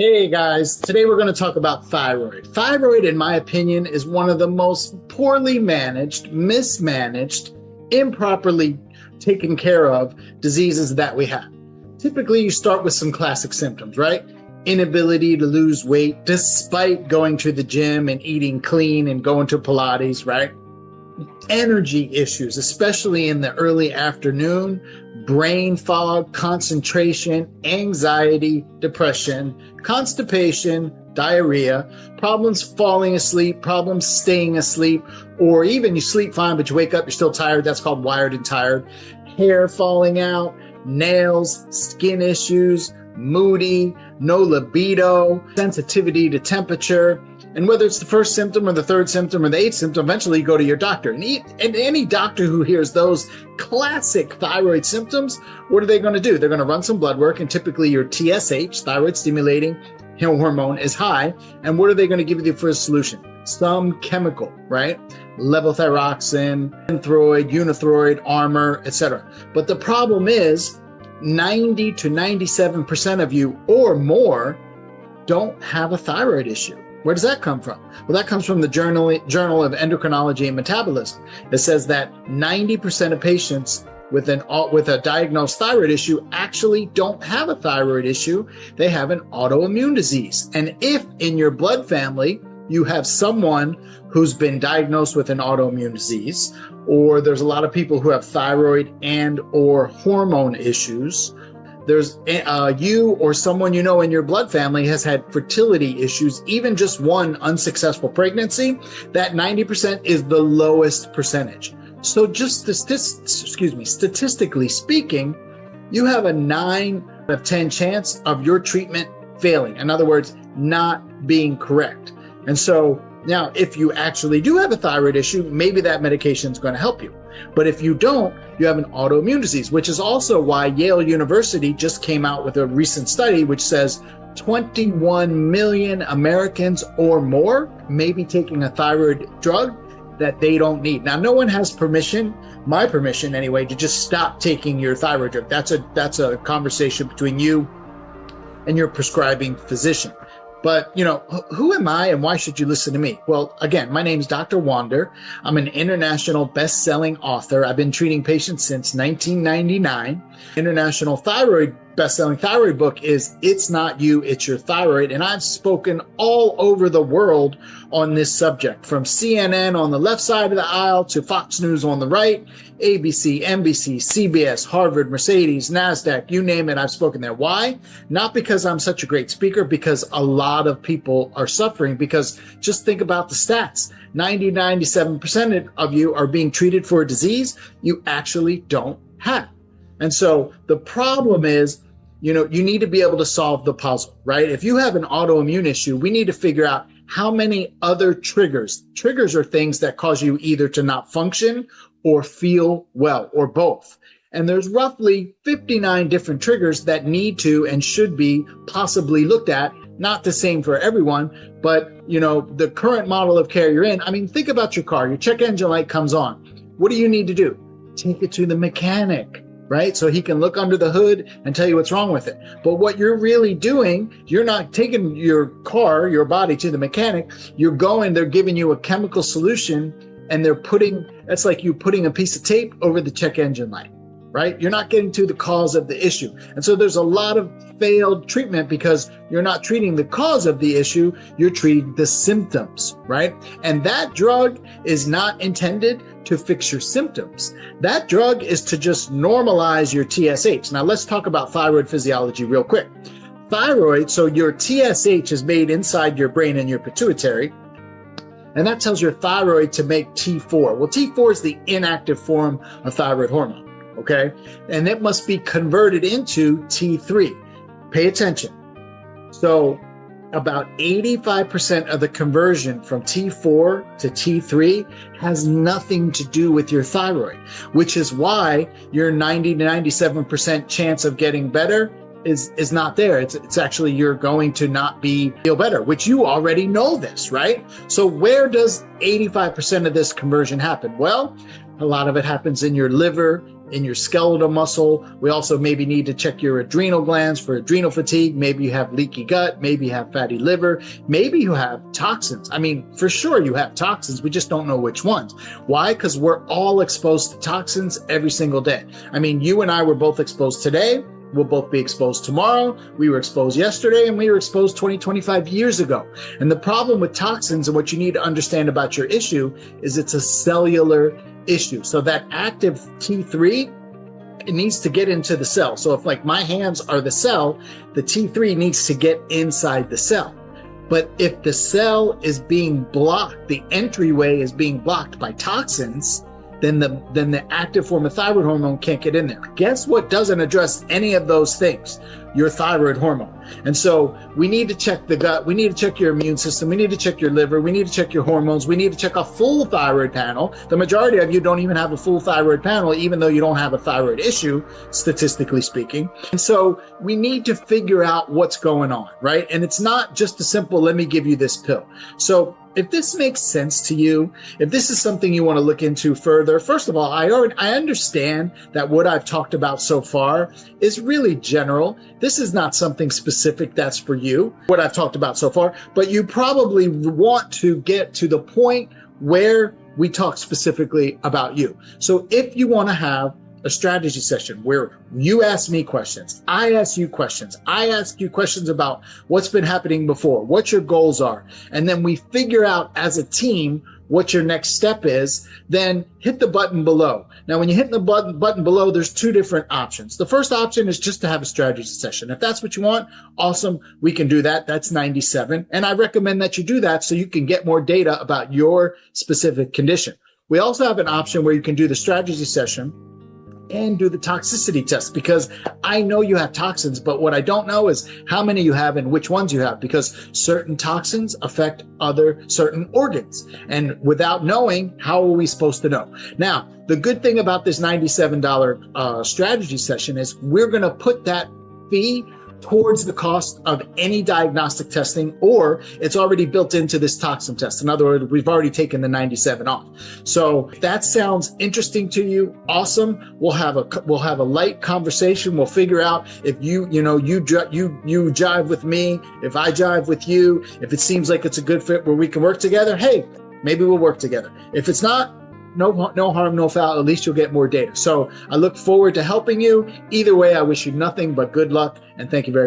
Hey guys, today we're going to talk about thyroid. Thyroid, in my opinion, is one of the most poorly managed, mismanaged, improperly taken care of diseases that we have. Typically, you start with some classic symptoms, right? Inability to lose weight despite going to the gym and eating clean and going to Pilates, right? Energy issues, especially in the early afternoon, brain fog, concentration, anxiety, depression, constipation, diarrhea, problems falling asleep, problems staying asleep, or even you sleep fine, but you wake up, you're still tired. That's called wired and tired. Hair falling out, nails, skin issues, moody, no libido, sensitivity to temperature. And whether it's the first symptom or the third symptom or the eighth symptom, eventually you go to your doctor. And any doctor who hears those classic thyroid symptoms, what are they going to do? They're going to run some blood work, and typically your TSH, thyroid stimulating hormone, is high. And what are they going to give you for a solution? Some chemical, right? Levothyroxine, Synthroid, Unithroid, Armour, etc. But the problem is 90 to 97% of you or more don't have a thyroid issue. Where does that come from? Well, that comes from the Journal of Endocrinology and Metabolism. It says that 90% of patients with a diagnosed thyroid issue actually don't have a thyroid issue. They have an autoimmune disease. And if in your blood family you have someone who's been diagnosed with an autoimmune disease, or there's a lot of people who have thyroid and or hormone issues, there's you or someone you know in your blood family has had fertility issues, even just one unsuccessful pregnancy, that 90% is the lowest percentage. So just statistically speaking, you have a 9 out of 10 chance of your treatment failing. In other words, not being correct. And so now, if you actually do have a thyroid issue, maybe that medication is going to help you. But if you don't, you have an autoimmune disease, which is also why Yale University just came out with a recent study which says 21 million Americans or more may be taking a thyroid drug that they don't need. Now, no one has permission, my permission anyway, to just stop taking your thyroid drug. That's a conversation between you and your prescribing physician. But, who am I and why should you listen to me? Well, again, my name is Dr. Wander. I'm an international best-selling author. I've been treating patients since 1999. International best-selling thyroid book is It's Not You, It's Your Thyroid. And I've spoken all over the world on this subject, from CNN on the left side of the aisle to Fox News on the right, ABC, NBC, CBS, Harvard, Mercedes, NASDAQ, you name it, I've spoken there. Why? Not because I'm such a great speaker, because a lot of people are suffering. Because just think about the stats. 90, 97% of you are being treated for a disease you actually don't have. And so the problem is, you need to be able to solve the puzzle, right? If you have an autoimmune issue, we need to figure out how many other triggers are things that cause you either to not function or feel well, or both. And there's roughly 59 different triggers that need to and should be possibly looked at. Not the same for everyone, but the current model of care you're in. I mean, think about your car. Your check engine light comes on. What do you need to do? Take it to the mechanic, right? So he can look under the hood and tell you what's wrong with it. But what you're really doing, you're not taking your car, your body, to the mechanic. They're giving you a chemical solution, and that's like you putting a piece of tape over the check engine light, right? You're not getting to the cause of the issue. And so there's a lot of failed treatment because you're not treating the cause of the issue, you're treating the symptoms, right? And that drug is not intended to fix your symptoms. That drug is to just normalize your TSH. Now let's talk about thyroid physiology real quick. Thyroid, so your TSH is made inside your brain and your pituitary, and that tells your thyroid to make T4. Well, T4 is the inactive form of thyroid hormone, okay? And it must be converted into T3. Pay attention. So about 85% of the conversion from T4 to T3 has nothing to do with your thyroid, which is why your 90 to 97% chance of getting better is not there. It's actually you're going to not feel better, which you already know this, right? So where does 85% of this conversion happen? Well, A lot of it happens in your liver, in your skeletal muscle. We also maybe need to check your adrenal glands for adrenal fatigue. Maybe you have leaky gut. Maybe you have fatty liver. Maybe you have toxins. I mean, for sure you have toxins. We just don't know which ones. Why? Because we're all exposed to toxins every single day. I mean, you and I were both exposed today. We'll both be exposed tomorrow. We were exposed yesterday, and we were exposed 20, 25 years ago. And the problem with toxins, and what you need to understand about your issue, is it's a cellular issue. So that active T3, it needs to get into the cell. So if like my hands are the cell, the T3 needs to get inside the cell. But if the cell is being blocked, the entryway is being blocked by toxins, then the active form of thyroid hormone can't get in there. Guess what doesn't address any of those things? Your thyroid hormone. And so we need to check the gut. We need to check your immune system. We need to check your liver. We need to check your hormones. We need to check a full thyroid panel. The majority of you don't even have a full thyroid panel, even though you don't have a thyroid issue, statistically speaking. And so we need to figure out what's going on, right? And it's not just a simple, let me give you this pill. So if this makes sense to you, if this is something you want to look into further, first of all, I understand that what I've talked about so far is really general. This is not something specific that's for you, what I've talked about so far, but you probably want to get to the point where we talk specifically about you. So if you want to have a strategy session where you ask me questions, I ask you questions, I ask you questions about what's been happening before, what your goals are, and then we figure out as a team what your next step is, then hit the button below. Now, when you hit the button below, there's two different options. The first option is just to have a strategy session. If that's what you want, awesome, we can do that. That's $97. And I recommend that you do that so you can get more data about your specific condition. We also have an option where you can do the strategy session and do the toxicity test, because I know you have toxins, but what I don't know is how many you have and which ones you have, because certain toxins affect certain organs. And without knowing, how are we supposed to know? Now, the good thing about this $97 strategy session is we're going to put that fee towards the cost of any diagnostic testing, or it's already built into this toxin test. In other words, we've already taken the 97 off. So if that sounds interesting to you, awesome. We'll have a light conversation. We'll figure out if you jive with me, if I jive with you, if it seems like it's a good fit where we can work together. Hey, maybe we'll work together. If it's not, no harm, no foul. At least you'll get more data. So I look forward to helping you. Either way, I wish you nothing but good luck, and thank you very much.